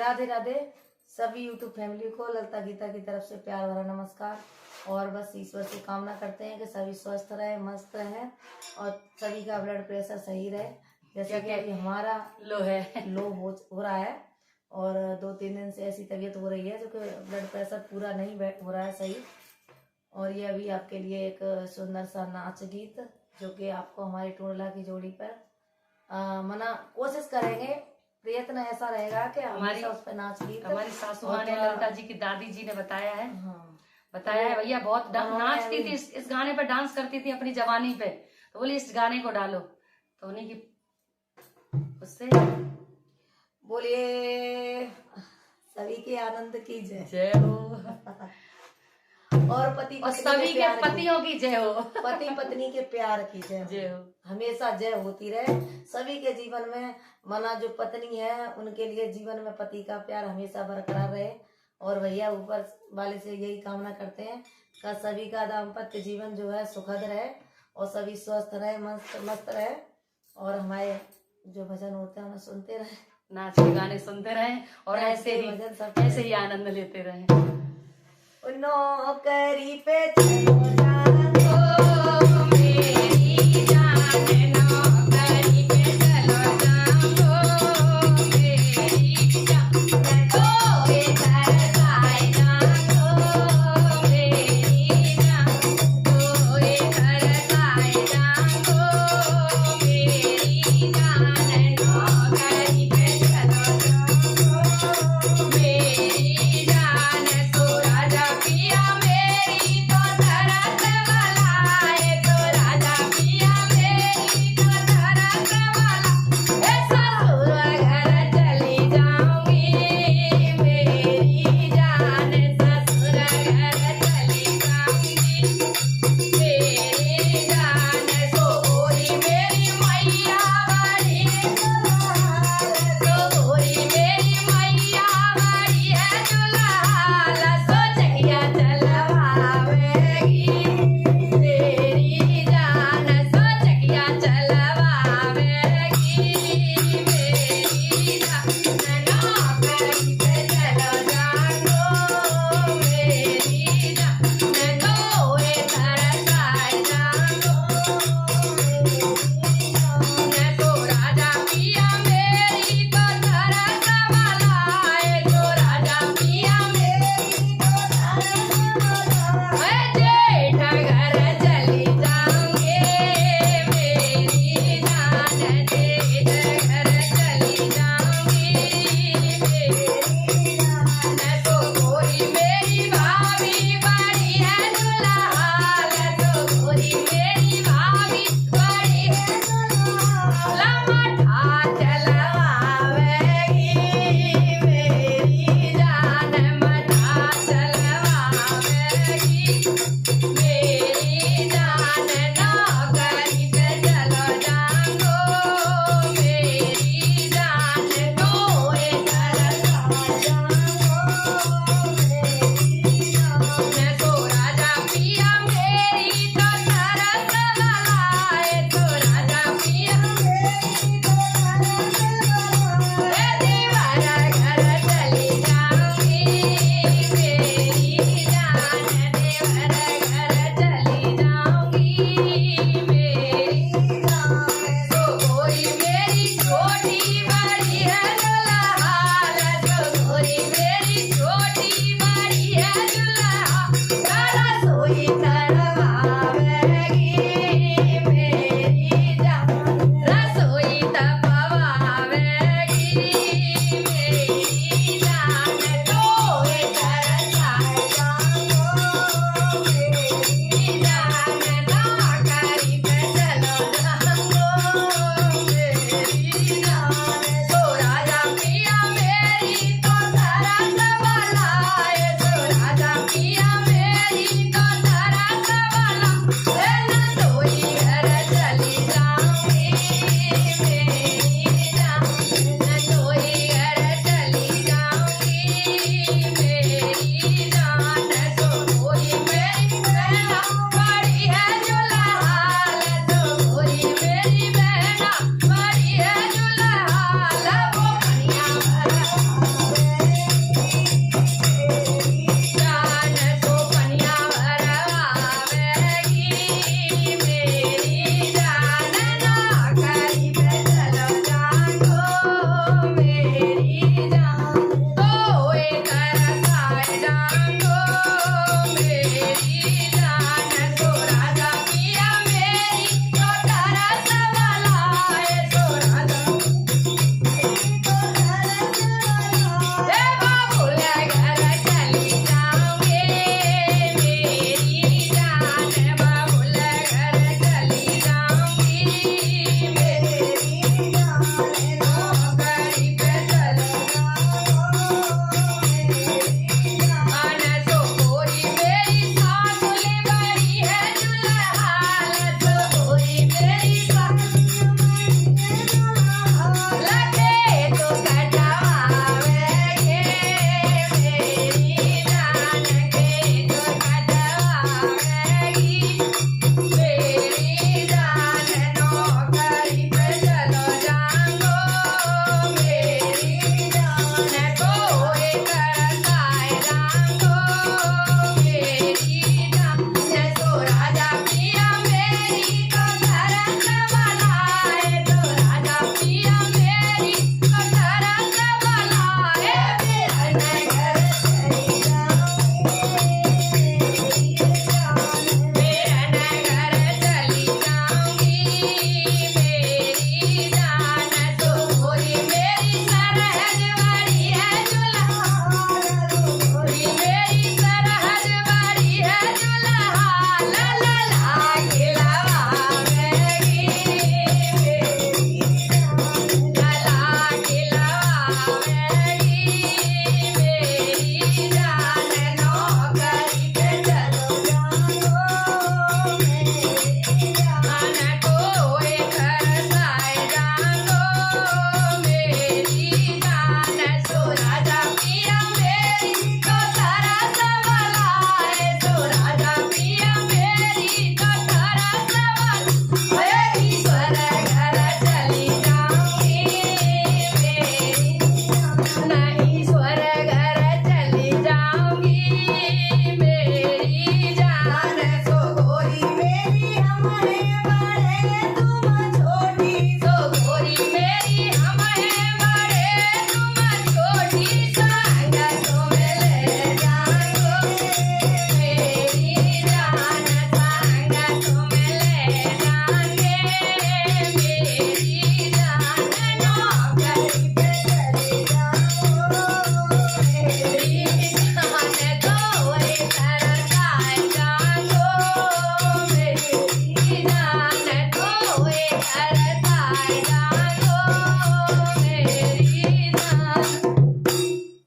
राधे राधे। सभी YouTube family को ललिता गीता की तरफ से प्यार भरा नमस्कार। और बस ईश्वर से कामना करते हैं कि सभी स्वस्थ रहे, मस्त रहे और सभी का ब्लड प्रेशर सही रहे। जैसे कि अभी हमारा लो हो रहा है और 2-3 दिन से ऐसी तबीयत हो रही है जो कि ब्लड प्रेशर पूरा नहीं हो रहा है सही। और ये अभी आपके लिए एक सुंदर सा नाच गीत जो कि आपको हमारी टूरला की जोड़ी पर मना कोशिश करेंगे, प्रयत्न ऐसा रहेगा कि हमारी उस पर नाच गीत हमारी सासू माँ ने, ललिता जी की दादी जी ने बताया है। हाँ, बताया है भैया, बहुत नाचती थी, इस गाने पर डांस करती थी अपनी जवानी पे, तो बोली इस गाने को डालो, तो उन्हीं की उससे बोलिए सभी के आनंद की जय जय हो और पति और सभी के पतियों की जय हो, पति पत्नी के प्यार की जय हो, हमेशा जय होती रहे सभी के जीवन में। मना जो पत्नी है उनके लिए जीवन में पति का प्यार हमेशा बरकरार रहे। और भैया ऊपर वाले से यही कामना करते हैं कि सभी का दाम्पत्य जीवन जो है सुखद रहे और सभी स्वस्थ रहे, मस्त रहे और हमारे जो भजन होते हैं उन्हें सुनते रहे, नाच के गाने सुनते रहे और ऐसे ही आनंद लेते रहे। नौकरी पे चलो जाओ मेरी जान, नौकरी पे चलो जाओ मेरी जान, कोई तरसाए जाओ मेरी जान, कोई तरसाए जाओ मेरी जान, नौकरी पे चलो जाओ मेरी जान, तो राजा पिया मेरी तो तरस वाला है, तो राजा पिया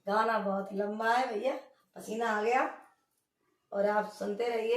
गाना बहुत लंबा है भैया, पसीना आ गया, और आप सुनते रहिए।